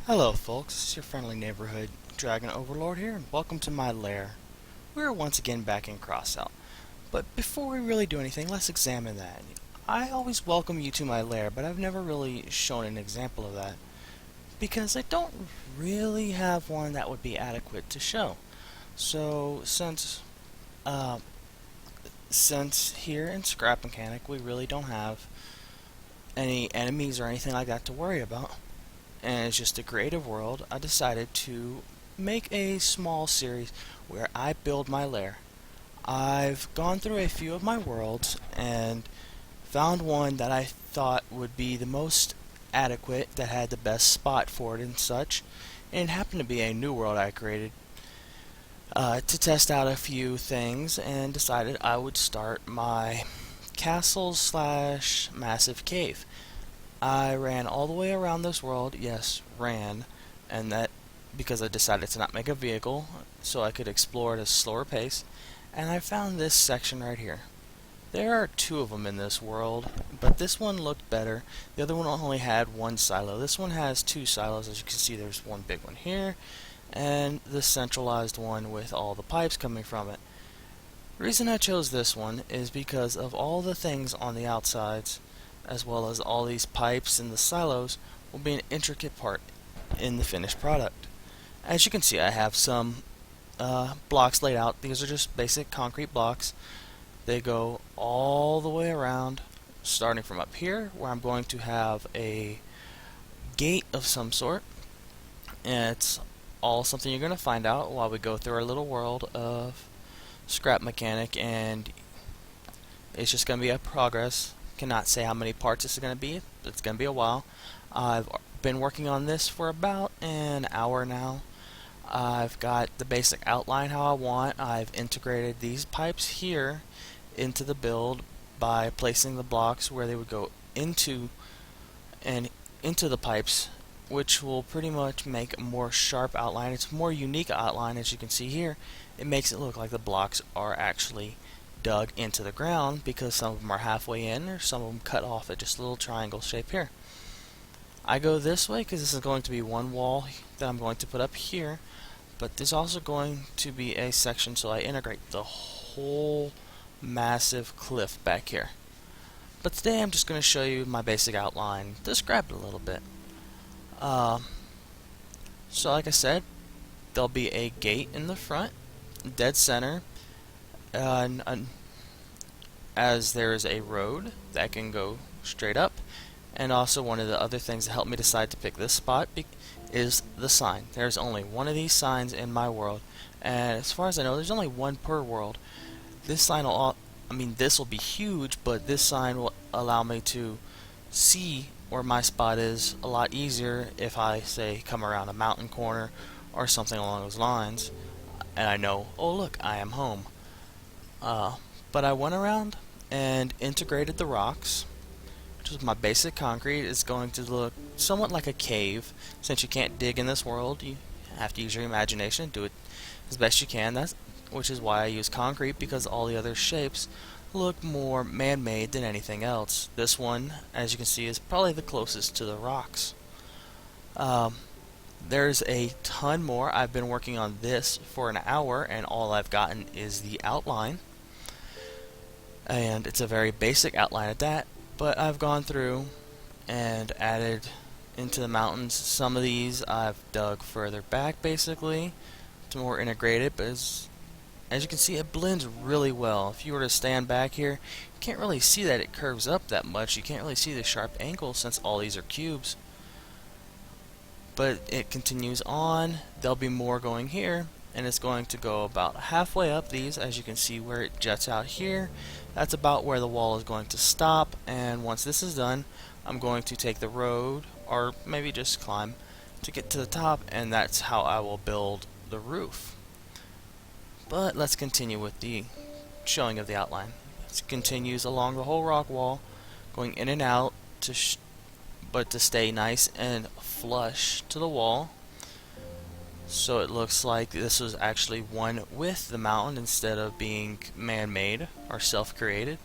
Hello folks, this is your friendly neighborhood Dragon Overlord here, and welcome to my lair. We are once again back in Crossout. But before we really do anything, let's examine that. I always welcome you to my lair, but I've never really shown an example of that, because I don't really have one that would be adequate to show. So uh, since here in Scrap Mechanic we really don't have any enemies or anything like that to worry about, and it's just a creative world, I decided to make a small series where I build my lair. I've gone through a few of my worlds and found one that I thought would be the most adequate, that had the best spot for it and such, and it happened to be a new world I created to test out a few things, and decided I would start my castle slash massive cave. I ran all the way around this world, yes, ran, and that because I decided to not make a vehicle so I could explore at a slower pace, and I found this section right here. There are two of them in this world, but this one looked better. The other one only had one silo. This one has two silos. As you can see, there's one big one here, and the centralized one with all the pipes coming from it. The reason I chose this one is because of all the things on the outsides, as well as all these pipes and the silos, will be an intricate part in the finished product. As you can see, I have some blocks laid out. These are just basic concrete blocks. They go all the way around, starting from up here, where I'm going to have a gate of some sort. And it's all something you're going to find out while we go through our little world of Scrap Mechanic, and it's just going to be a progress. Cannot say how many parts this is going to be. It's going to be a while. I've been working on this for about an hour now. I've got the basic outline how I want. I've integrated these pipes here into the build by placing the blocks where they would go into the pipes, which will pretty much make a more sharp outline. It's a more unique outline, as you can see here. It makes it look like the blocks are actually dug into the ground, because some of them are halfway in, or some of them cut off at just a little triangle shape here. I go this way because this is going to be one wall that I'm going to put up here, but there's also going to be a section, so I integrate the whole massive cliff back here. But today I'm just going to show you my basic outline, describe it a little bit. So like I said, there'll be a gate in the front, dead center, as there is a road that can go straight up. And also, one of the other things that helped me decide to pick this spot is the sign. There's only one of these signs in my world, and as far as I know, there's only one per world. This sign will, this will be huge, but this sign will allow me to see where my spot is a lot easier if I, say, come around a mountain corner or something along those lines, and I know, oh look, I am home. But I went around and integrated the rocks. Just my basic concrete is going to look somewhat like a cave. Since you can't dig in this world, you have to use your imagination and do it as best you can. Which is why I use concrete, because all the other shapes look more man-made than anything else. This one, as you can see, is probably the closest to the rocks. There's a ton more. I've been working on this for an hour, and all I've gotten is the outline. And it's a very basic outline at that. But I've gone through and added into the mountains. Some of these I've dug further back, basically, to more integrate it. But as you can see, it blends really well. If you were to stand back here, you can't really see that it curves up that much. You can't really see the sharp angle since all these are cubes. But it continues on. There'll be more going here, and it's going to go about halfway up these, as you can see where it jets out here. That's about where the wall is going to stop, and once this is done, I'm going to take the road, or maybe just climb to get to the top, and that's how I will build the roof. But let's continue with the showing of the outline. It continues along the whole rock wall, going in and out, but to stay nice and flush to the wall. So it looks like this was actually one with the mountain instead of being man-made or self-created.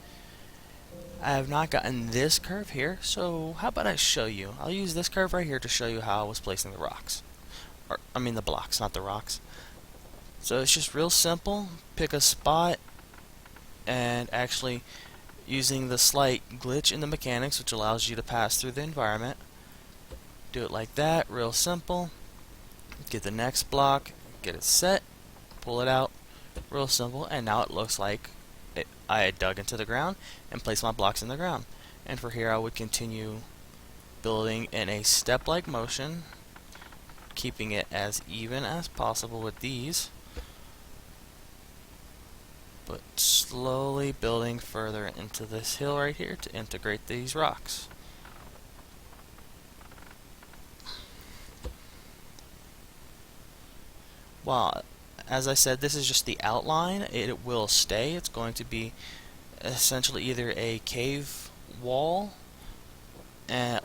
I have not gotten this curve here, so how about I show you? I'll use this curve right here to show you how I was placing the rocks. Or, I mean the blocks, not the rocks. So it's just real simple. Pick a spot and actually using the slight glitch in the mechanics which allows you to pass through the environment. Do it like that, real simple. Get the next block, get it set, pull it out, real simple, and now it looks like I had dug into the ground and placed my blocks in the ground. And for here I would continue building in a step-like motion, keeping it as even as possible with these, but slowly building further into this hill right here to integrate these rocks. Well, as I said, this is just the outline. It will stay. It's going to be essentially either a cave wall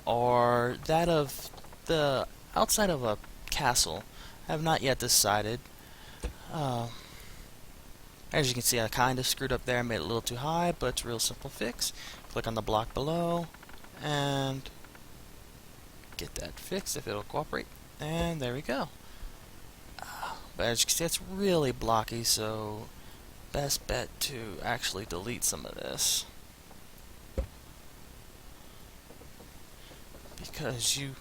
or that of the outside of a castle. I have not yet decided. As you can see, I kind of screwed up there. I made it a little too high, but it's a real simple fix. Click on the block below and get that fixed if it'll cooperate. And there we go. But as you can see, it's really blocky, so best bet to actually delete some of this. Because you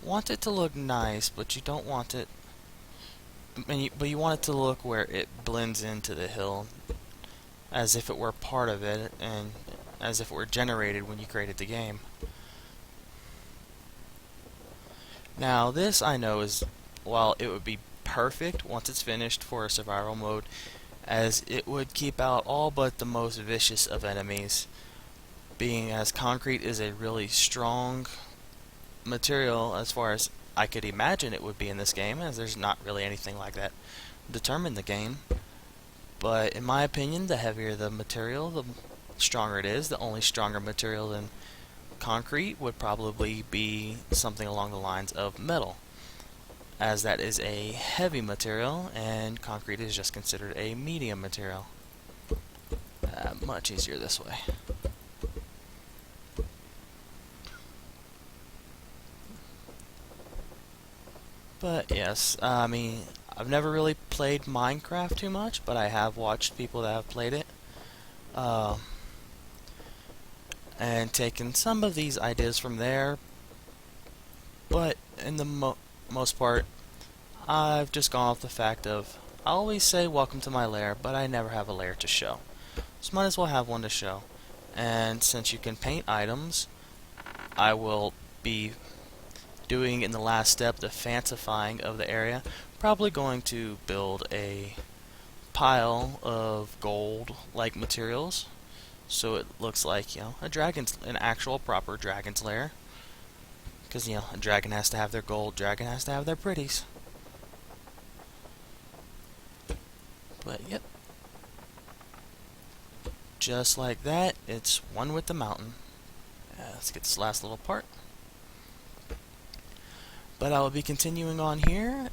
want it to look nice, but you don't want it... but you want it to look where it blends into the hill, as if it were part of it, and as if it were generated when you created the game. Now this I know is, while it would be perfect once it's finished for a survival mode, as it would keep out all but the most vicious of enemies, being as concrete is a really strong material as far as I could imagine it would be in this game, as there's not really anything like that determined the game. But in my opinion, the heavier the material, the stronger it is. The only stronger material than concrete would probably be something along the lines of metal, as that is a heavy material and concrete is just considered a medium material. Much easier this way. But yes, I mean, I've never really played Minecraft too much, but I have watched people that have played it. And taken some of these ideas from there, but in the most part, I've just gone off the fact of, I always say welcome to my lair, but I never have a lair to show. So might as well have one to show. And since you can paint items, I will be doing in the last step the fancifying of the area. Probably going to build a pile of gold-like materials, so it looks like, an actual proper dragon's lair. Because, a dragon has to have their gold, dragon has to have their pretties. But, yep. Just like that, it's one with the mountain. Let's get this last little part. But I will be continuing on here,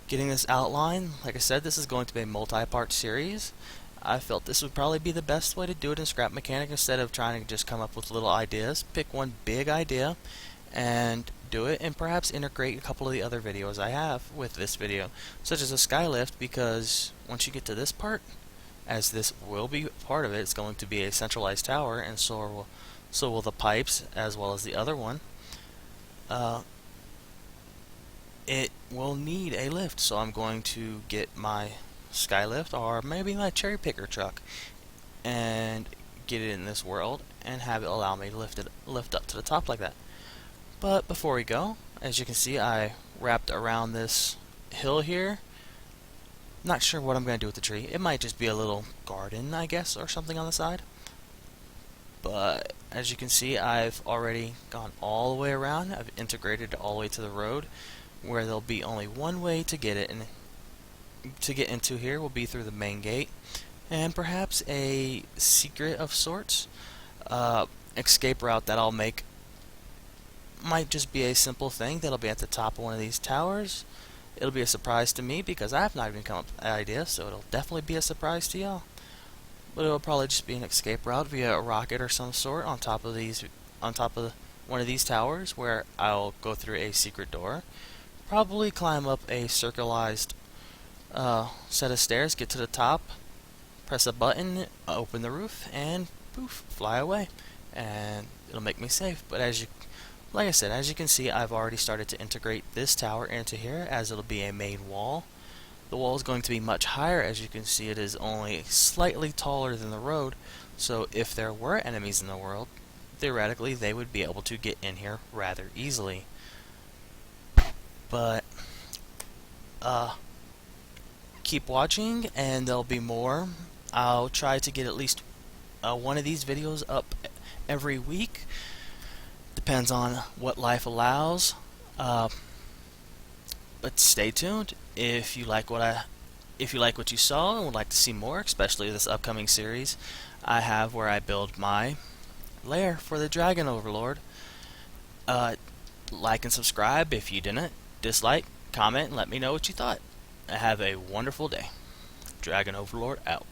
getting this outline. Like I said, this is going to be a multi-part series. I felt this would probably be the best way to do it in Scrap Mechanic instead of trying to just come up with little ideas. Pick one big idea and do it, and perhaps integrate a couple of the other videos I have with this video, such as a skylift, because once you get to this part, as this will be part of it, it's going to be a centralized tower, and so will the pipes as well as the other one. It will need a lift, so I'm going to get my skylift or maybe my cherry picker truck and get it in this world and have it allow me to lift up to the top like that. But before we go, as you can see, I wrapped around this hill here. Not sure what I'm going to do with the tree. It might just be a little garden, I guess, or something on the side. But as you can see, I've already gone all the way around. I've integrated it all the way to the road, where there'll be only one way to get it, and to get into here will be through the main gate, and perhaps a secret of sorts. Escape route that I'll make might just be a simple thing that'll be at the top of one of these towers. It'll be a surprise to me because I have not even come up with that idea, so it'll definitely be a surprise to y'all. but it'll probably just be an escape route via a rocket or some sort on top of one of these towers, where I'll go through a secret door, probably climb up a circularized set of stairs, get to the top, press a button, open the roof, and poof, fly away, and it'll make me safe. But like I said, as you can see, I've already started to integrate this tower into here, as it'll be a main wall. The wall is going to be much higher. As you can see, it is only slightly taller than the road, so if there were enemies in the world, theoretically they would be able to get in here rather easily. But keep watching and there'll be more. I'll try to get at least one of these videos up every week. Depends on what life allows. But stay tuned. If you like what you saw and would like to see more, especially this upcoming series I have where I build my lair for the Dragon Overlord, like and subscribe if you didn't. Dislike, comment, and let me know what you thought. Have a wonderful day. Dragon Overlord out.